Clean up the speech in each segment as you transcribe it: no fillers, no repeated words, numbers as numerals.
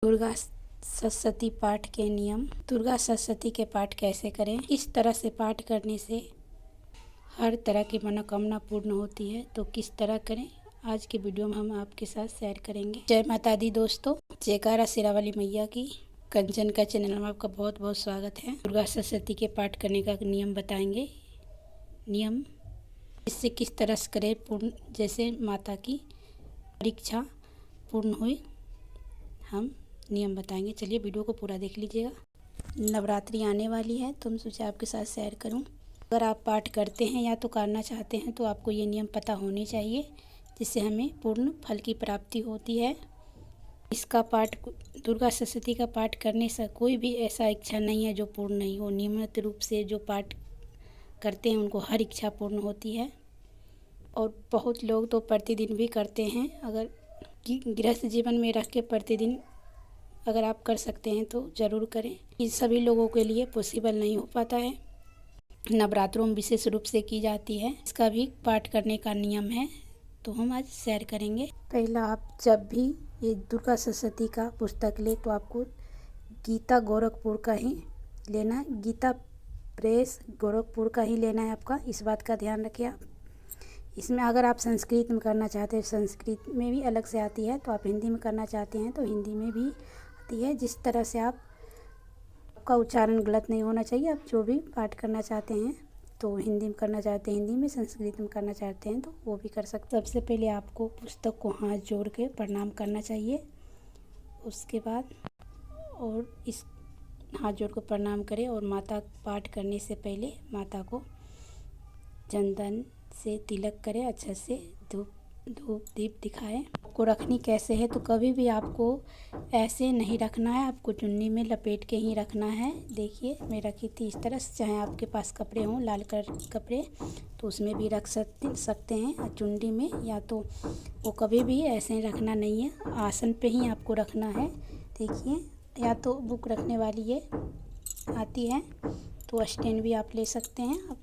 दुर्गा सप्तशती पाठ के नियम। दुर्गा सप्तशती के पाठ कैसे करें। इस तरह से पाठ करने से हर तरह की मनोकामना पूर्ण होती है। तो किस तरह करें, आज के वीडियो में हम आपके साथ शेयर करेंगे। जय माता दी दोस्तों, जयकारा शेरावाली मैया की। कंचन का चैनल में आपका बहुत बहुत स्वागत है। दुर्गा सप्तशती के पाठ करने का नियम बताएंगे। नियम इससे किस तरह से करें पूर्ण, जैसे माता की परीक्षा पूर्ण हुई, हम नियम बताएंगे। चलिए वीडियो को पूरा देख लीजिएगा। नवरात्रि आने वाली है तो हम सोचा आपके साथ शेयर करूं। अगर आप पाठ करते हैं या तो करना चाहते हैं तो आपको ये नियम पता होने चाहिए, जिससे हमें पूर्ण फल की प्राप्ति होती है। इसका पाठ, दुर्गा सप्तशती का पाठ करने से कोई भी ऐसा इच्छा नहीं है जो पूर्ण नहीं हो। नियमित रूप से जो पाठ करते हैं उनको हर इच्छा पूर्ण होती है। और बहुत लोग तो प्रतिदिन भी करते हैं। अगर गृहस्थ जीवन में रह के प्रतिदिन अगर आप कर सकते हैं तो ज़रूर करें। ये सभी लोगों के लिए पॉसिबल नहीं हो पाता है। नवरात्रों में विशेष रूप से की जाती है। इसका भी पाठ करने का नियम है, तो हम आज शेयर करेंगे। पहला, आप जब भी ये दुर्गा सप्तशती का पुस्तक ले तो आपको गीता गोरखपुर का ही लेना, गीता प्रेस गोरखपुर का ही लेना है आपका। इस बात का ध्यान रखिए आप। इसमें अगर आप संस्कृत में करना चाहते हैं, संस्कृत में भी अलग से आती है, तो आप हिंदी में करना चाहते हैं तो हिंदी में भी आती है। जिस तरह से आपका उच्चारण गलत नहीं होना चाहिए। आप जो भी पाठ करना चाहते हैं तो हिंदी में करना चाहते हैं हिंदी में, संस्कृत में करना चाहते हैं तो वो भी कर सकते हैं। सबसे पहले आपको पुस्तक को हाथ जोड़ के प्रणाम करना चाहिए। उसके बाद और इस हाथ जोड़ को प्रणाम करें और माता पाठ करने से पहले माता को चंदन से तिलक करें, अच्छे से धूप दीप दिखाएं। आपको रखनी कैसे है, तो कभी भी आपको ऐसे नहीं रखना है, आपको चुन्नी में लपेट के ही रखना है। देखिए मैं रखी थी इस तरह से। चाहे आपके पास कपड़े हों लाल कलर के कपड़े तो उसमें भी रख सकते हैं चुन्नी में, या तो वो कभी भी ऐसे ही रखना नहीं है, आसन पे ही आपको रखना है। देखिए, या तो बुक रखने वाली ये आती है तो स्टैंड भी आप ले सकते हैं।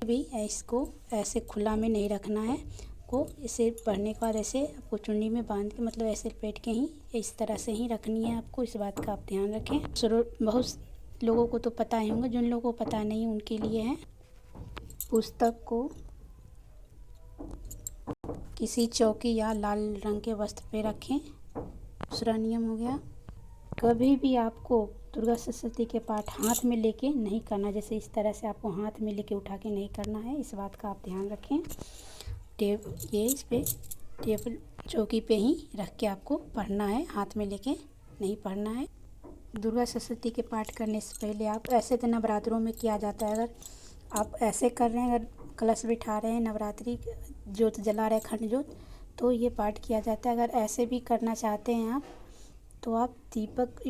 भी इसको ऐसे खुला में नहीं रखना है, को इसे पढ़ने के बाद ऐसे आपको चुन्नी में बांध के, मतलब ऐसे लपेट के ही इस तरह से ही रखनी है आपको। इस बात का आप ध्यान रखें। बहुत लोगों को तो पता ही होंगे, जिन लोगों को पता नहीं उनके लिए है। पुस्तक को किसी चौकी या लाल रंग के वस्त्र पे रखें। दूसरा नियम हो गया, कभी भी आपको दुर्गा सप्तशती के पाठ हाथ में लेके नहीं करना। जैसे इस तरह से आपको हाथ में लेके उठा के नहीं करना है। इस बात का आप ध्यान रखें। ये इस पे टेबल चौकी पे ही रख के आपको पढ़ना है, हाथ में लेके नहीं पढ़ना है। दुर्गा सप्तशती के पाठ करने से पहले आप, ऐसे तो नवरात्रों में किया जाता है, अगर आप ऐसे कर रहे हैं, अगर कलश बिठा रहे हैं, नवरात्रि ज्योत जला रहे हैं, अखंड ज्योत, तो ये पाठ किया जाता है। अगर ऐसे भी करना चाहते हैं आप तो आप दीपक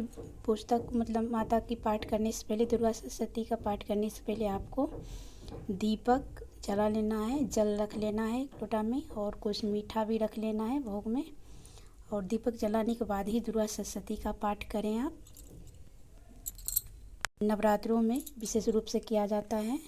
पुस्तक, मतलब माता की पाठ करने से पहले, दुर्गा सप्तशती का पाठ करने से पहले आपको दीपक जला लेना है, जल रख लेना है एक लोटा में, और कुछ मीठा भी रख लेना है भोग में। और दीपक जलाने के बाद ही दुर्गा सप्तशती का पाठ करें आप। नवरात्रों में विशेष रूप से किया जाता है।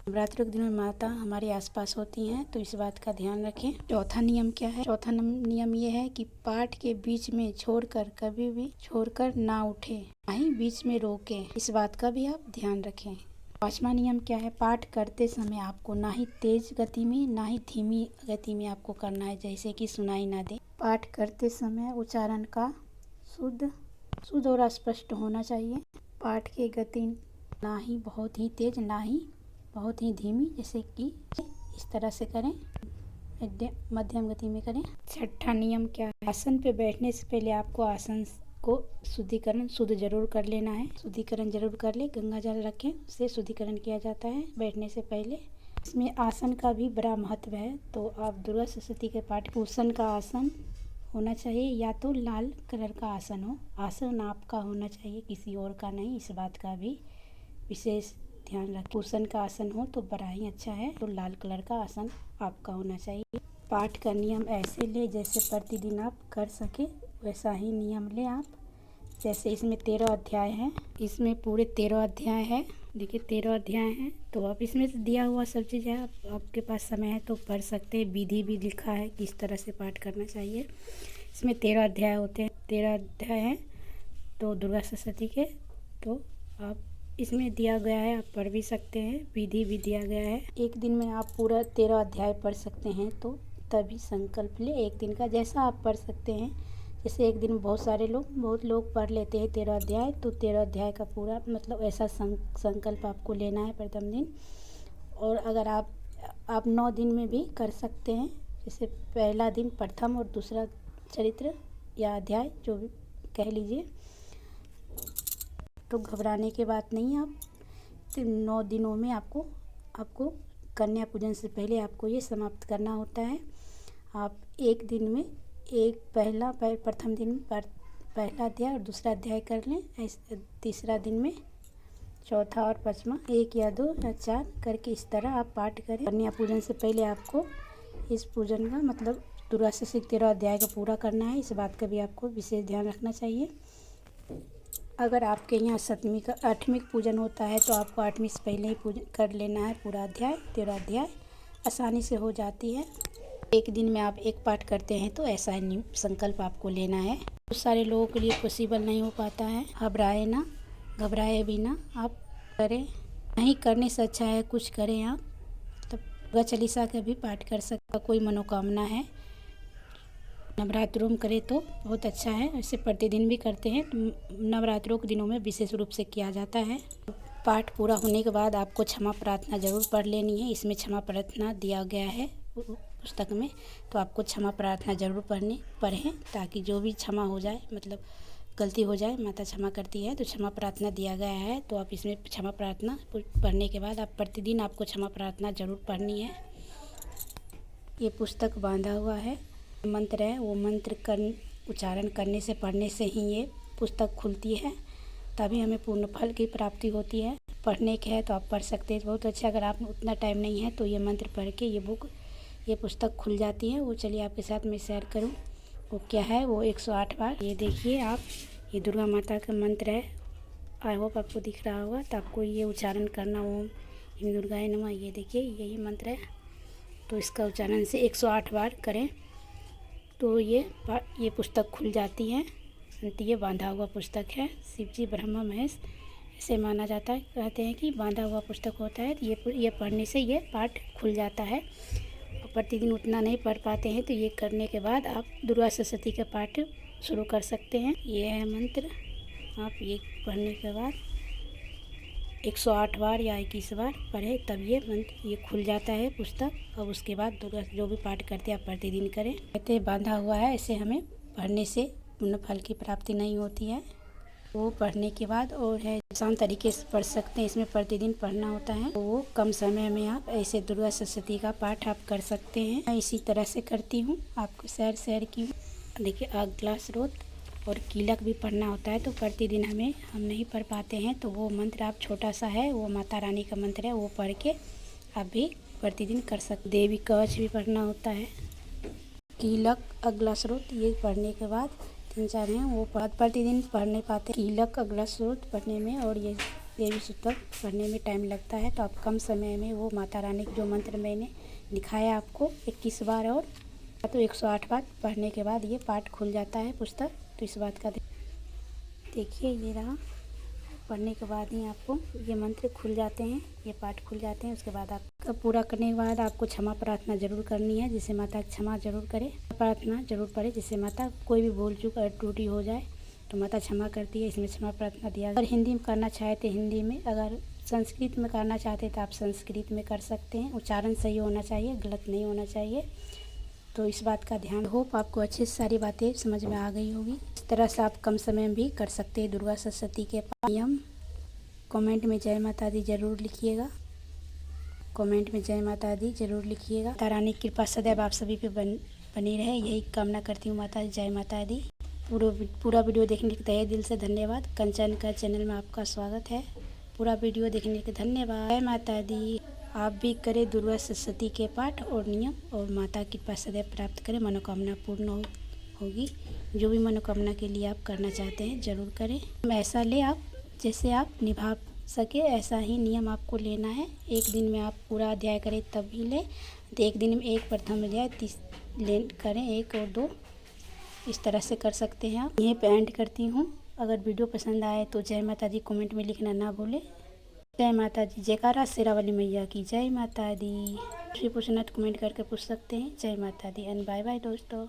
नवरात्रि के दिन में माता हमारे आसपास होती हैं, तो इस बात का ध्यान रखें। चौथा नियम क्या है? चौथा नियम ये है कि पाठ के बीच में छोड़कर, कभी भी छोड़कर ना उठे, ना ही बीच में रोके। इस बात का भी आप ध्यान रखें। पांचवा नियम क्या है? पाठ करते समय आपको ना ही तेज गति में ना ही धीमी गति में आपको करना है, जैसे कि सुनाई ना दे। पाठ करते समय उच्चारण का शुद्ध और स्पष्ट होना चाहिए। पाठ की गति ना ही बहुत ही तेज ना ही बहुत ही धीमी, जैसे कि इस तरह से करें, मध्यम गति में करें। छठा नियम क्या है? आसन पे बैठने से पहले आपको आसन को शुद्ध जरूर कर लेना है। शुद्धिकरण जरूर कर ले, गंगा जल रखें, उससे शुद्धिकरण किया जाता है बैठने से पहले। इसमें आसन का भी बड़ा महत्व है। तो आप दुर्गा सप्तशती के पाठ, कुशन का आसन होना चाहिए, या तो लाल कलर का आसन हो। आसन आपका होना चाहिए, किसी और का नहीं। इस बात का भी विशेष ध्यान रखें। कुशन का आसन हो तो बड़ा ही अच्छा है, तो लाल कलर का आसन आपका होना चाहिए। पाठ का नियम ऐसे ले जैसे प्रतिदिन आप कर सके, वैसा ही नियम ले आप। जैसे इसमें 13 अध्याय हैं, इसमें पूरे 13 अध्याय है। देखिए 13 अध्याय हैं, तो आप इसमें से दिया हुआ सब चीज़ है, आपके पास समय है तो पढ़ सकते हैं। विधि भी लिखा है किस तरह से पाठ करना चाहिए। इसमें 13 अध्याय होते हैं, 13 अध्याय हैं। तो दुर्गा सप्तशती के, तो आप इसमें दिया गया है, आप पढ़ भी सकते हैं, विधि भी दिया गया है। एक दिन में आप पूरा 13 अध्याय पढ़ सकते हैं, तो तभी संकल्प ले एक दिन का, जैसा आप पढ़ सकते हैं। जैसे एक दिन में बहुत लोग पढ़ लेते हैं 13 अध्याय, तो 13 अध्याय का पूरा मतलब ऐसा संकल्प आपको लेना है प्रथम दिन। और अगर आप 9 दिन में भी कर सकते हैं। जैसे पहला दिन प्रथम और दूसरा चरित्र या अध्याय जो भी कह लीजिए, तो घबराने की बात नहीं। आप 9 दिनों में आपको कन्या पूजन से पहले आपको ये समाप्त करना होता है। आप एक दिन में प्रथम दिन में पहला अध्याय और दूसरा अध्याय कर लें। ऐसे तीसरा दिन में चौथा और पांचवा 1 या 2 या 4 करके इस तरह आप पाठ करें। कन्या पूजन से पहले आपको इस पूजन का मतलब दुर्गा सप्तशती 13 अध्याय का पूरा करना है। इस बात का भी आपको विशेष ध्यान रखना चाहिए। अगर आपके यहाँ 7वीं का 8वीं पूजन होता है, तो आपको 8वीं से पहले ही पूजन कर लेना है। पूरा अध्याय 13 अध्याय आसानी से हो जाती है। एक दिन में आप एक पाठ करते हैं, तो ऐसा ही संकल्प आपको लेना है। बहुत सारे लोगों के लिए पॉसिबल नहीं हो पाता है। घबराए भी ना, आप करें। नहीं करने से अच्छा है कुछ करें आप। तब दुर्गा चालीसा का भी पाठ कर सकते। कोई मनोकामना है नवरात्रों में करे तो बहुत अच्छा है। ऐसे प्रतिदिन भी करते हैं, तो नवरात्रों के दिनों में विशेष रूप से किया जाता है। पाठ पूरा होने के बाद आपको क्षमा प्रार्थना जरूर पढ़ लेनी है। इसमें क्षमा प्रार्थना दिया गया है पुस्तक में, तो आपको क्षमा प्रार्थना जरूर पढ़ें, ताकि जो भी क्षमा हो जाए, मतलब गलती हो जाए, माता क्षमा करती है। तो क्षमा प्रार्थना दिया गया है, तो आप इसमें क्षमा प्रार्थना पढ़ने के बाद आप प्रतिदिन आपको क्षमा प्रार्थना जरूर पढ़नी है। ये पुस्तक बांधा हुआ है, मंत्र है, वो मंत्र उच्चारण करने से पढ़ने से ही ये पुस्तक खुलती है, तभी हमें पूर्ण फल की प्राप्ति होती है। पढ़ने के है तो आप पढ़ सकते हैं, बहुत अच्छा। अगर आप उतना टाइम नहीं है तो ये मंत्र पढ़ के ये पुस्तक खुल जाती है। वो चलिए आपके साथ मैं शेयर करूं। वो क्या है, वो 108 बार। ये देखिए आप, ये दुर्गा माता का मंत्र है। आई होप आपको दिख रहा होगा। तो आपको ये उच्चारण करना, ओम ह्रीं दुर्गाय नमः। ये देखिए यही मंत्र है, तो इसका उच्चारण से 108 बार करें, तो ये पुस्तक खुल जाती है। ये बांधा हुआ पुस्तक है। शिव जी ब्रह्मा महेश ऐसे माना जाता है, कहते हैं कि बांधा हुआ पुस्तक होता है। तो ये पढ़ने से ये पाठ खुल जाता है। और प्रतिदिन उतना नहीं पढ़ पाते हैं, तो ये करने के बाद आप दुर्गा सप्तशती का पाठ शुरू कर सकते हैं। ये है मंत्र। आप ये पढ़ने के बाद 108 बार या 21 बार पढ़े, तब ये मंत्र ये खुल जाता है पुस्तक। और उसके बाद दुर्गा जो भी पाठ करते हैं आप प्रतिदिन करें। कहते हैं बांधा हुआ है, ऐसे हमें पढ़ने से पूर्ण फल की प्राप्ति नहीं होती है। वो पढ़ने के बाद और है आसान तरीके से पढ़ सकते हैं। इसमें प्रतिदिन पढ़ना होता है, तो वो कम समय में आप ऐसे दुर्गा सप्तशती का पाठ आप कर सकते हैं। मैं इसी तरह से करती हूँ, आपको शेयर की हूँ। देखिए अगला स्रोत और कीलक भी पढ़ना होता है, तो प्रतिदिन हम नहीं पढ़ पाते हैं, तो वो मंत्र आप छोटा सा है, वो माता रानी का मंत्र है, वो पढ़ के आप भी प्रतिदिन कर सकते। देवी कवच भी पढ़ना होता है। कीलक अगला स्रोत ये पढ़ने के बाद 3-4 हैं, वो प्रतिदिन पढ़ नहीं पाते। कीलक अगला स्रोत पढ़ने में और ये देवी सूतक पढ़ने में टाइम लगता है, तो आप कम समय में वो माता रानी जो मंत्र मैंने दिखाया आपको 21 बार और तो 108 बार पढ़ने के बाद ये पाठ खुल जाता है पुस्तक। तो इस बात का देखिए, ये रहा। पढ़ने के बाद ही आपको ये मंत्र खुल जाते हैं, ये पाठ खुल जाते हैं। उसके बाद आपका पूरा करने के बाद आपको क्षमा प्रार्थना जरूर करनी है, जिससे माता क्षमा जरूर करे। प्रार्थना जरूर पढ़े, जिससे माता कोई भी भूल चूक और त्रुटि हो जाए तो माता क्षमा करती है। इसमें क्षमा प्रार्थना दिया। अगर हिंदी में करना चाहे तो हिंदी में, अगर संस्कृत में करना चाहते तो आप संस्कृत में कर सकते हैं। उच्चारण सही होना चाहिए, गलत नहीं होना चाहिए। तो इस बात का ध्यान। होप आपको अच्छे से सारी बातें समझ में आ गई होगी। इस तरह से आप कम समय में भी कर सकते हैं दुर्गा सप्तशती के नियम। कमेंट में जय माता दी जरूर लिखिएगा। कमेंट में जय माता दी जरूर लिखिएगा। माता रानी की कृपा सदैव आप सभी पे बनी रहे, यही कामना करती हूँ माता दी। जय माता दी। पूरा वीडियो देखने के तहे दिल से धन्यवाद। कंचन का चैनल में आपका स्वागत है। पूरा वीडियो देखने के धन्यवाद। जय माता दी। आप भी करें दुर्गा सप्तशती के पाठ और नियम, और माता की कृपा सदैव प्राप्त करें। मनोकामना पूर्ण होगी। जो भी मनोकामना के लिए आप करना चाहते हैं जरूर करें। ऐसा ले आप जैसे आप निभा सके, ऐसा ही नियम आपको लेना है। एक दिन में आप पूरा अध्याय करें तब ही लें, तो एक दिन में एक प्रथम अध्याय करें, 1 और 2 इस तरह से कर सकते हैं आप। यहीं पे एंड करती हूँ। अगर वीडियो पसंद आए तो जय माता दी कमेंट में लिखना ना भूलें। जय माता दी। जयकारा शेरावाली मैया की जय माता दी। कुछ भी पूछना तो कमेंट करके पूछ सकते हैं। जय माता दी एंड बाय बाय दोस्तों।